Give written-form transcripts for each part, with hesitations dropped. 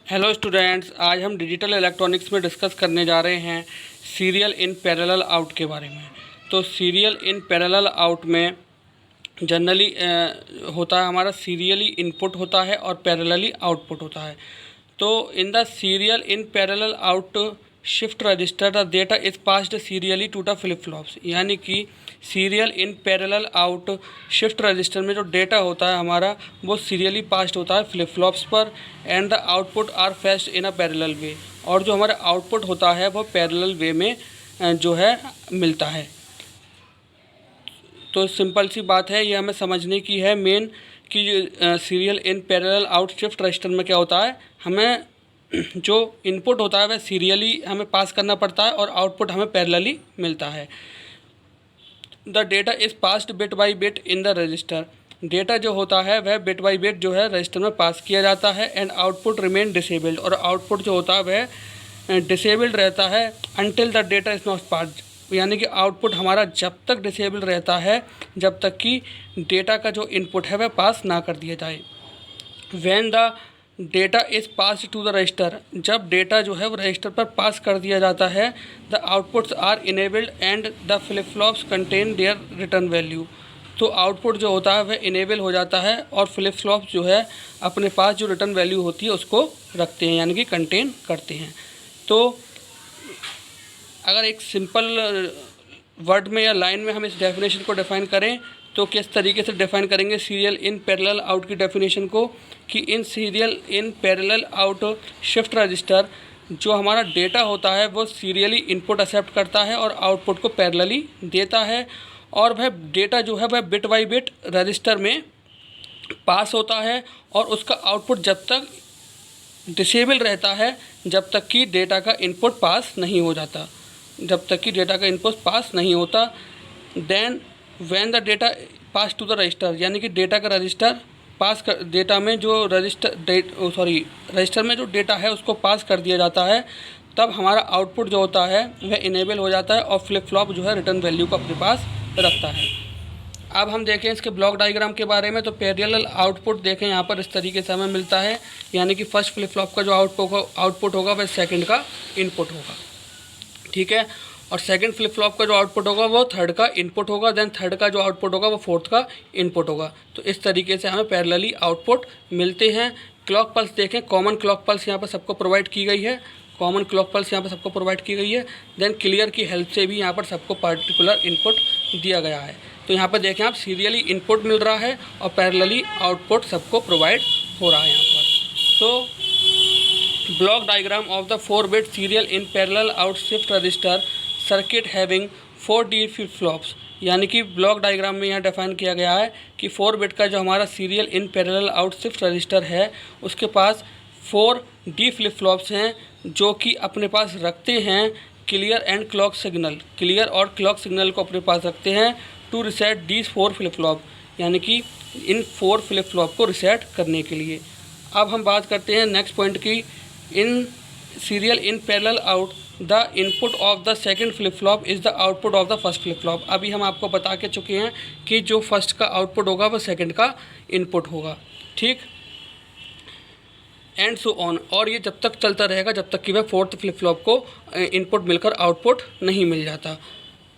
Hello students, आज हम digital electronics में डिस्कस करने जा रहे हैं सीरियल इन पैरेलल आउट के बारे में। तो सीरियल इन पैरेलल आउट में जनरली होता है हमारा सीरियली इनपुट होता है और पैरेलली आउटपुट होता है। तो in the serial in parallel out shift register the data is passed serially to the flip flops, यानी कि serial in parallel out shift register में जो डेटा होता है हमारा वो सीरियली पास्ड होता है फ्लिप फ्लॉप्स पर and the output are fetched in a parallel way, और जो हमारा आउटपुट होता है वो पैरेलल वे में जो है मिलता है। तो सिंपल सी बात है, ये हमें समझने की है मेन कि serial in parallel out shift register में क्या होता है, हमें जो इनपुट होता है वह सीरियली हमें पास करना पड़ता है और आउटपुट हमें पैरेलली मिलता है। The data is passed bit by bit in the register, data जो होता है वह बिट बाई बिट जो है रजिस्टर में पास किया जाता है एंड आउटपुट रिमेन डिसेबल्ड, और आउटपुट जो होता है वह डिसेबल्ड रहता है until the data is not passed, यानी कि आउटपुट हमारा जब तक डिसेबल रहता है जब तक कि डेटा का जो इनपुट है वह पास ना कर दिया जाए। When the data is pass to the register, जब डेटा जो है वो रजिस्टर पर पास कर दिया जाता है, the outputs are enabled and the flip flops contain their return value, तो आउटपुट जो होता है वह इनेबल हो जाता है और फ्लिप फ्लॉप्स जो है अपने पास जो रिटर्न वैल्यू होती है उसको रखते हैं, यानी कि कंटेन करते हैं। तो अगर एक सिंपल वर्ड में या लाइन में हम इस डेफिनेशन को डिफ़ाइन करें तो किस तरीके से डिफ़ाइन करेंगे सीरियल इन पैरेलल आउट की डेफिनेशन को, कि in serial in parallel out shift register जो हमारा डेटा होता है वो सीरियली इनपुट एक्सेप्ट करता है और आउटपुट को पैरेलली देता है, और वह डेटा जो है वह बिट बाई बिट रजिस्टर में पास होता है और उसका आउटपुट जब तक डिसेबल रहता है जब तक कि डेटा का इनपुट पास नहीं हो जाता, जब तक कि डेटा का इनपुट पास नहीं होता। Then when the data pass to the register, यानी कि डेटा का रजिस्टर पास कर, डेटा में जो रजिस्टर में जो डेटा है उसको पास कर दिया जाता है, तब हमारा आउटपुट जो होता है वह इनेबल हो जाता है और फ्लिप फ्लॉप जो है रिटर्न वैल्यू को अपने पास रखता है। अब हम देखें इसके ब्लॉक डायग्राम के बारे में। तो पैरेलल आउटपुट देखें यहाँ पर इस तरीके से हमें मिलता है, यानी कि फर्स्ट फ्लिप फ्लॉप का जो आउटपुट होगा वह सेकंड का इनपुट होगा, ठीक है, और सेकंड फ्लिप फ्लॉप का जो आउटपुट होगा वो थर्ड का इनपुट होगा, देन थर्ड का जो आउटपुट होगा वो फोर्थ का इनपुट होगा। तो इस तरीके से हमें पैरेलली आउटपुट मिलते हैं। क्लॉक पल्स देखें, कॉमन क्लॉक पल्स यहाँ पर सबको प्रोवाइड की गई है, कॉमन क्लॉक पल्स यहाँ पर सबको प्रोवाइड की गई है। देन क्लियर की हेल्प से भी यहाँ पर सबको पर्टिकुलर इनपुट दिया गया है। तो यहाँ पर देखें आप सीरियली इनपुट मिल रहा है और पैरेलली आउटपुट सबको प्रोवाइड हो रहा है यहाँ पर। तो block diagram of the 4-bit serial in parallel out shift register circuit having 4D flip flops, यानी कि ब्लॉक डायग्राम में यहाँ डिफाइन किया गया है कि 4-bit का जो हमारा serial in parallel out shift register है उसके पास 4D फ्लिप फ्लॉप्स हैं जो कि अपने पास रखते हैं clear and clock signal, clear और क्लॉक सिग्नल को अपने पास रखते हैं to reset these 4 flip flop, यानी कि इन 4 फ्लिप फ्लॉप को रिसेट करने के लिए। अब हम बात करते हैं नेक्स्ट पॉइंट की, in serial in parallel out the input of the second flip flop is the output of the first flip flop. अभी हम आपको बता के चुके हैं कि जो फर्स्ट का आउटपुट होगा वो सेकंड का इनपुट होगा, ठीक, एंड सो ऑन, और ये जब तक चलता रहेगा जब तक कि वह फोर्थ फ्लिप फ्लॉप को इनपुट मिलकर आउटपुट नहीं मिल जाता।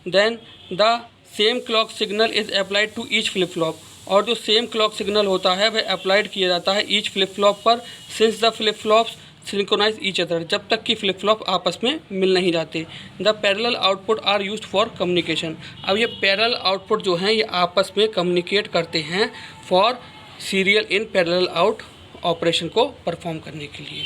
Then the same clock signal is applied to each flip flop, और जो सेम क्लॉक सिग्नल होता है वह अप्लाइड किया जाता है ईच फ्लिप फ्लॉप पर since the flip flops synchronize each other, जब तक कि फ्लिप फ्लॉप आपस में मिल नहीं जाते। The parallel output are used for communication, अब ये पैरेलल आउटपुट जो हैं ये आपस में कम्युनिकेट करते हैं for serial in parallel out operation को परफॉर्म करने के लिए।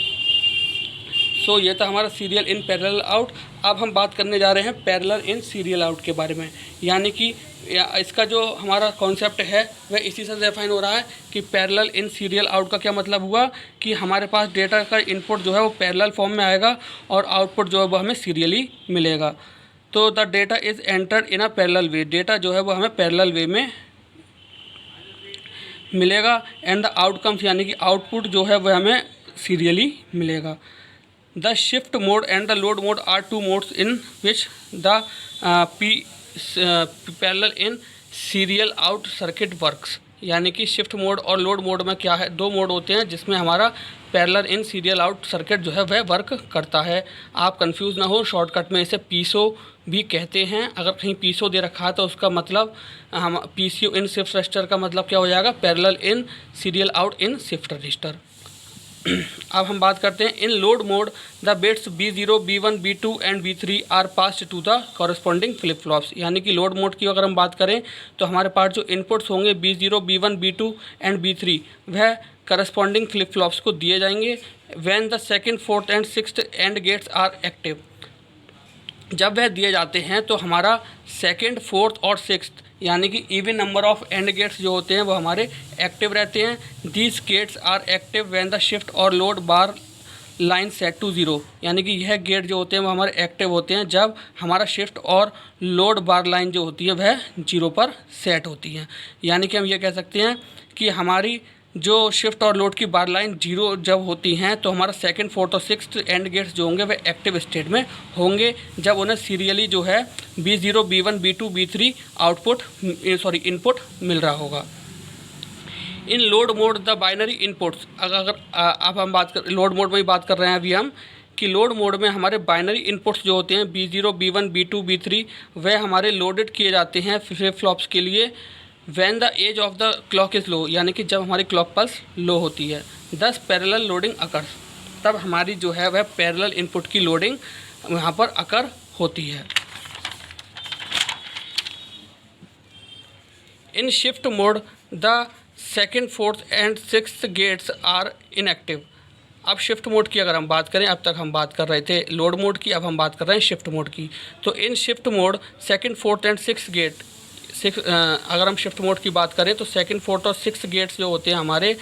सो ये था हमारा सीरियल इन पैरेलल आउट। अब हम बात करने जा रहे हैं पैरेलल इन सीरियल आउट के बारे में, यानी कि इसका जो हमारा कॉन्सेप्ट है वह इसी से डिफाइन हो रहा है कि पैरेलल इन सीरियल आउट का क्या मतलब हुआ कि हमारे पास डेटा का इनपुट जो है वो पैरेलल फॉर्म में आएगा और आउटपुट जो है वो हमें सीरियली मिलेगा। तो the data is entered in a parallel way, data जो है वो हमें पैरेलल वे में मिलेगा एंड द आउटकम्स, यानी कि आउटपुट जो है वह हमें सीरियली मिलेगा। The shift mode and the load mode are 2 modes in which the parallel in serial out circuit works, यानी कि शिफ्ट मोड और लोड मोड में क्या है, दो मोड होते हैं जिसमें हमारा parallel in serial out circuit जो है वह वर्क करता है। आप कंफ्यूज ना हो, शॉर्टकट में इसे पीसो भी कहते हैं। अगर कहीं पीसो दे रखा है तो उसका मतलब हम पीसीओ इन शिफ्ट रजिस्टर का मतलब क्या हो जाएगा, parallel in serial out in shift register. अब हम बात करते हैं in load mode the bits B0, B1, B2 and B3 are passed to the corresponding flip flops. यानी कि लोड मोड की अगर हम बात करें तो हमारे पास जो इनपुट्स होंगे B0, B1, B2 and B3 वह करस्पॉन्डिंग फ्लिप फ्लॉप्स को दिए जाएंगे। When the second, fourth and sixth and gates are active, जब वह दिए जाते हैं तो हमारा सेकंड, फोर्थ और सिक्स्थ यानी कि even number of and gates जो होते हैं वो हमारे एक्टिव रहते हैं। These gates are active when the shift और load bar line set to zero, यानी कि यह गेट जो होते हैं वो हमारे एक्टिव होते हैं जब हमारा शिफ्ट और लोड बार लाइन जो होती है वह 0 पर सेट होती है। यानी कि हम ये कह सकते हैं कि हमारी जो शिफ्ट और लोड की बार लाइन 0 जब होती हैं तो हमारा सेकंड, फोर्थ और सिक्स्थ एंड गेट्स जो होंगे वे एक्टिव स्टेट में होंगे जब उन्हें सीरियली जो है B0, B1, B2, B3 input मिल रहा होगा। In load mode the binary inputs, अगर अब हम बात कर लोड मोड में ही बात कर रहे हैं अभी हम, कि लोड मोड में हमारे बाइनरी इनपुट्स जो होते हैं B0, B1, B2, B3 वे हमारे लोडेड किए जाते हैं फ्लिप फ्लॉप्स के लिए। When the edge of the clock is low, यानी कि जब हमारी क्लॉक पल्स लो होती है। दस पैरेलल लोडिंग अकर्स, तब हमारी जो है वह पैरेलल इनपुट की लोडिंग वहाँ पर अकर होती है। In shift mode the second, fourth and sixth gates are inactive. अब शिफ्ट मोड की अगर हम बात करें, अब तक हम बात कर रहे थे लोड मोड की, अब हम बात कर रहे हैं शिफ्ट मोड की। तो in shift mode second, fourth and sixth gate अगर हम शिफ्ट मोड की बात करें तो सेकंड, फोर्थ और सिक्स्थ गेट्स जो होते हैं हमारे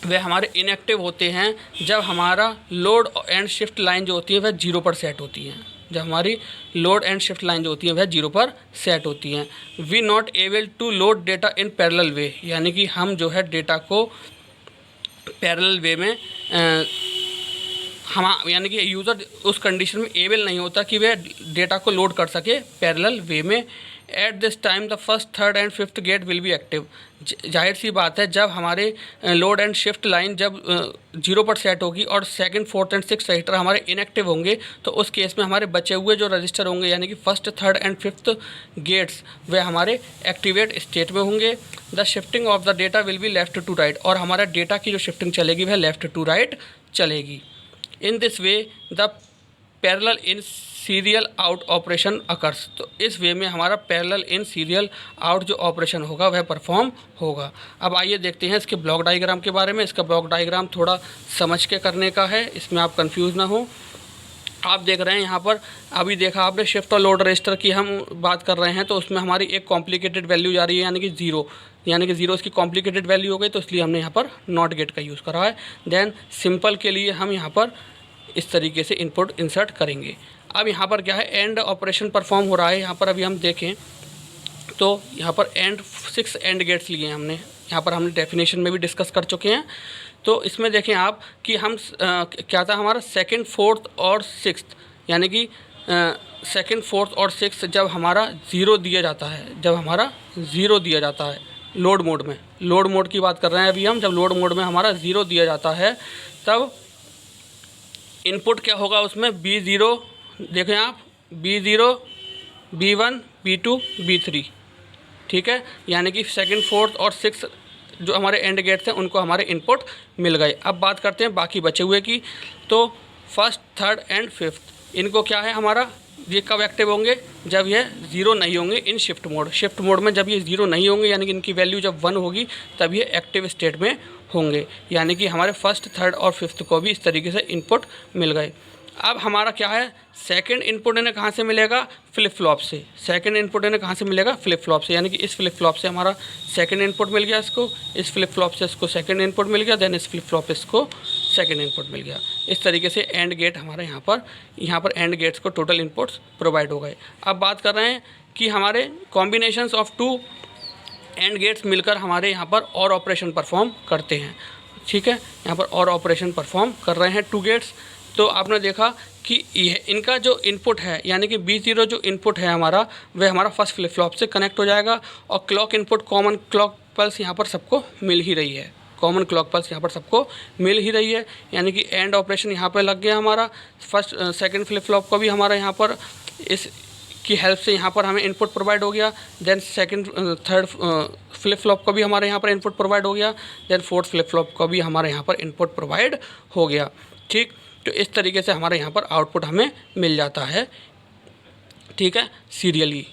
वे हमारे इनएक्टिव होते हैं जब हमारा लोड एंड शिफ्ट लाइन जो होती है वह 0 पर सेट होती है। जब हमारी लोड एंड शिफ्ट लाइन जो होती है वह 0 पर सेट होती हैं। We not able to load data in parallel way, यानी कि हम जो है डेटा को पैरेलल वे में हम यानी कि यूज़र उस कंडीशन में एबल नहीं होता कि वह डेटा को लोड कर सके पैरेलल वे में। At this time the first, third and fifth gate will be active. जाहिर सी बात है जब हमारे लोड एंड शिफ्ट लाइन जब 0 पर सेट होगी और second, fourth and sixth register हमारे इनएक्टिव होंगे तो उस केस में हमारे बचे हुए जो रजिस्टर होंगे यानी कि first, third and fifth gates वे हमारे एक्टिवेट स्टेट में होंगे। The shifting of the data will be left to right, और हमारा डेटा की जो शिफ्टिंग चलेगी वह लेफ्ट टू राइट चलेगी। In this way the parallel in serial out operation occurs. तो इस वे में हमारा पैरेलल इन सीरियल आउट जो ऑपरेशन होगा वह परफॉर्म होगा। अब आइए देखते हैं इसके ब्लॉक डायग्राम के बारे में। इसका ब्लॉक डायग्राम थोड़ा समझ के करने का है, इसमें आप कंफ्यूज ना हो। आप देख रहे हैं यहाँ पर, अभी देखा आपने शिफ्ट और लोड रजिस्टर की हम बात कर रहे हैं तो उसमें हमारी एक कॉम्प्लिकेटेड वैल्यू जा रही है यानी कि ज़ीरो, यानी कि ज़ीरो इसकी कॉम्प्लिकेटेड वैल्यू हो गई तो इसलिए हमने यहाँ पर नॉट गेट का यूज़ करा है। देन सिंपल के लिए हम यहाँ पर इस तरीके से इनपुट इंसर्ट करेंगे। अब यहाँ पर क्या है, एंड ऑपरेशन परफॉर्म हो रहा है। यहाँ पर अभी हम देखें तो यहाँ पर एंड 6 एंड गेट्स लिए हैं हमने, यहाँ पर हमने डेफिनेशन में भी डिस्कस कर चुके हैं। तो इसमें देखें आप कि हम क्या था हमारा सेकंड, फोर्थ और सिक्स्थ, यानी कि सेकंड, फोर्थ और सिक्स्थ जब हमारा ज़ीरो दिया जाता है, जब हमारा ज़ीरो दिया जाता है लोड मोड में, लोड मोड की बात कर रहे हैं अभी हम, जब लोड मोड में हमारा ज़ीरो दिया जाता है तब इनपुट क्या होगा उसमें B0, देखें आप B0, B1, B2, B3, ठीक है, यानी कि सेकंड, फोर्थ और सिक्स्थ जो हमारे एंड गेट्स हैं उनको हमारे इनपुट मिल गए। अब बात करते हैं बाकी बचे हुए की। तो फर्स्ट, थर्ड एंड फिफ्थ इनको क्या है हमारा, ये कब एक्टिव होंगे, जब ये ज़ीरो नहीं होंगे इन शिफ्ट मोड। शिफ्ट मोड में जब ये ज़ीरो नहीं होंगे यानी कि इनकी वैल्यू जब 1 होगी तब ये एक्टिव स्टेट में होंगे, यानी कि हमारे फर्स्ट, थर्ड और फिफ्थ को भी इस तरीके से इनपुट मिल गए। अब हमारा क्या है, सेकंड इनपुट इन्हें कहाँ से मिलेगा, फ्लिप फ्लॉप से। सेकंड इनपुट इन्हें कहाँ से मिलेगा, फ्लिप फ्लॉप से, यानी कि इस फ्लिप फ्लॉप से हमारा सेकंड इनपुट मिल गया इसको, इस फ्लिप फ्लॉप से इसको सेकंड इनपुट मिल गया, देन इस फ्लिप फ्लॉप इसको सेकंड इनपुट मिल गया। इस तरीके से एंड गेट हमारे यहाँ पर एंड गेट्स को टोटल इनपुट्स प्रोवाइड हो गए। अब बात कर रहे हैं कि हमारे कॉम्बिनेशंस ऑफ 2 एंड गेट्स मिलकर हमारे यहाँ पर और ऑपरेशन परफॉर्म करते हैं, ठीक है। यहाँ पर और ऑपरेशन परफॉर्म कर रहे हैं 2 गेट्स। तो आपने देखा कि यह इनका जो इनपुट है यानी कि B0 जो इनपुट है हमारा, वह हमारा फर्स्ट फ्लिप फ्लॉप से कनेक्ट हो जाएगा और clock input, common clock pulse यहाँ पर सबको मिल ही रही है, कॉमन क्लॉक पल्स यहाँ पर सबको मिल ही रही है, यानी कि एंड ऑपरेशन यहाँ पर लग गया हमारा। फर्स्ट सेकंड फ्लिप फ्लॉप को भी हमारा यहाँ पर इस की हेल्प से यहाँ पर हमें इनपुट प्रोवाइड हो गया। Then second third flip flop को भी हमारे यहाँ पर इनपुट प्रोवाइड हो गया। देन फोर्थ फ्लिप फ्लॉप को भी हमारे यहाँ पर इनपुट प्रोवाइड हो गया। ठीक, तो इस तरीके से हमारे यहाँ पर आउटपुट हमें मिल जाता है, ठीक है, सीरियली।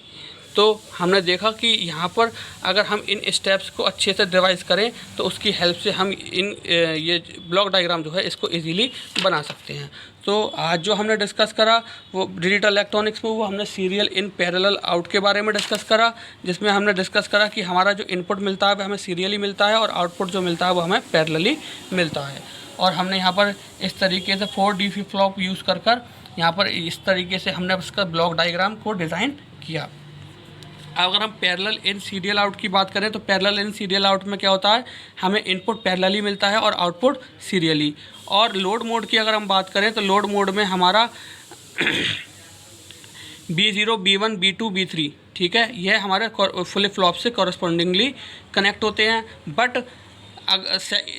तो हमने देखा कि यहाँ पर अगर हम इन स्टेप्स को अच्छे से डिवाइस करें तो उसकी हेल्प से हम ये ब्लॉक डायग्राम जो है इसको इजीली बना सकते हैं। तो आज जो हमने डिस्कस करा वो डिजिटल इलेक्ट्रॉनिक्स में वो हमने सीरियल इन पैरेलल आउट के बारे में डिस्कस करा, जिसमें हमने डिस्कस करा कि हमारा जो इनपुट मिलता है वो हमें सीरियली मिलता है और आउटपुट जो मिलता है वो हमें पैरेलली मिलता है। और हमने यहाँ पर इस तरीके से 4D फ्लिप फ्लॉप यूज़ कर यहाँ पर इस तरीके से हमने उसका ब्लॉक डायग्राम को डिज़ाइन किया। अगर हम पैरेलल इन सीरियल आउट की बात करें तो पैरेलल इन सीरियल आउट में क्या होता है, हमें इनपुट पैरेलली मिलता है और आउटपुट सीरियली। और लोड मोड की अगर हम बात करें तो लोड मोड में हमारा B0, B1, B2, B3, ठीक है, यह हमारे फ्लिप फ्लॉप से कॉरस्पॉन्डिंगली कनेक्ट होते हैं। बट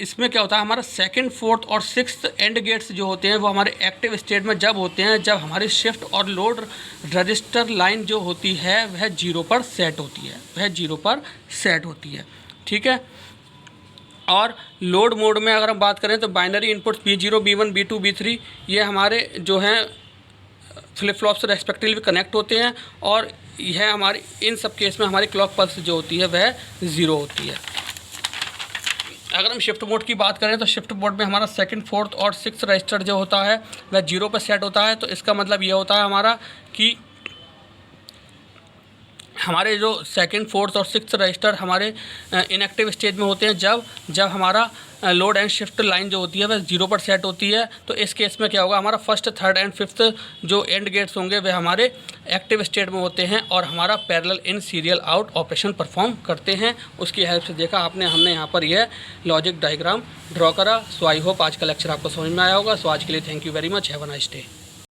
इसमें क्या होता है, हमारा सेकंड, फोर्थ और सिक्स्थ एंड गेट्स जो होते हैं वो हमारे एक्टिव स्टेट में जब होते हैं जब हमारी शिफ्ट और लोड रजिस्टर लाइन जो होती है वह 0 पर सेट होती है, वह 0 पर सेट होती है, ठीक है। और लोड मोड में अगर हम बात करें तो binary inputs B0, B1, B2, B3 ये हमारे जो हैं फ्लिप फ्लॉप से रेस्पेक्टिवली कनेक्ट होते हैं और यह हमारी इन सब केस में हमारी क्लॉक पल्स जो होती है वह 0 होती है। अगर हम शिफ्ट मोड की बात करें तो शिफ्ट मोड में हमारा सेकंड, फोर्थ और सिक्स्थ रजिस्टर जो होता है वह 0 पर सेट होता है। तो इसका मतलब ये होता है हमारा कि हमारे जो सेकंड, फोर्थ और सिक्स्थ रजिस्टर हमारे इनएक्टिव स्टेज में होते हैं जब हमारा लोड एंड शिफ्ट लाइन जो होती है वह 0 पर सेट होती है। तो इस केस में क्या होगा, हमारा फर्स्ट, थर्ड एंड फिफ्थ जो एंड गेट्स होंगे वे हमारे एक्टिव स्टेट में होते हैं और हमारा parallel in serial out operation perform करते हैं। उसकी हेल्प से देखा हमने यहाँ पर यह लॉजिक डायग्राम ड्रॉ करा। सो आई होप आज का लेक्चर आपको समझ में आया होगा। सो आज के लिए thank you very much, have a nice day.